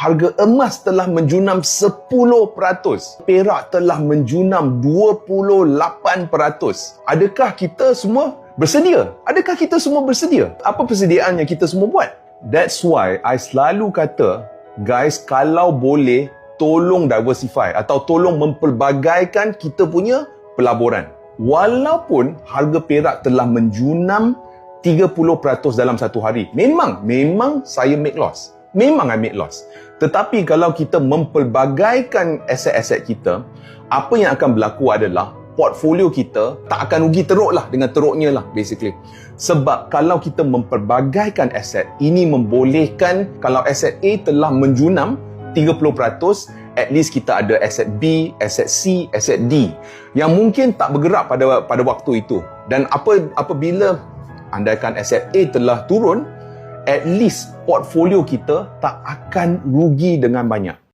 harga emas telah menjunam 10%, perak telah menjunam 28%. Adakah kita semua bersedia? Adakah kita semua bersedia? Apa persediaan yang kita semua buat? That's why I selalu kata, guys, kalau boleh, tolong diversify atau tolong mempelbagaikan kita punya pelaburan. Walaupun harga perak telah menjunam 30% dalam satu hari. Memang saya make loss. Memang I make loss. Tetapi kalau kita mempelbagaikan aset-aset kita, apa yang akan berlaku adalah portfolio kita tak akan rugi teruk lah dengan teruknya lah basically. Sebab kalau kita mempelbagaikan aset, ini membolehkan kalau aset A telah menjunam 30%, at least kita ada aset B, aset C, aset D yang mungkin tak bergerak pada waktu itu. Dan apabila andaikan aset A telah turun, at least portfolio kita tak akan rugi dengan banyak.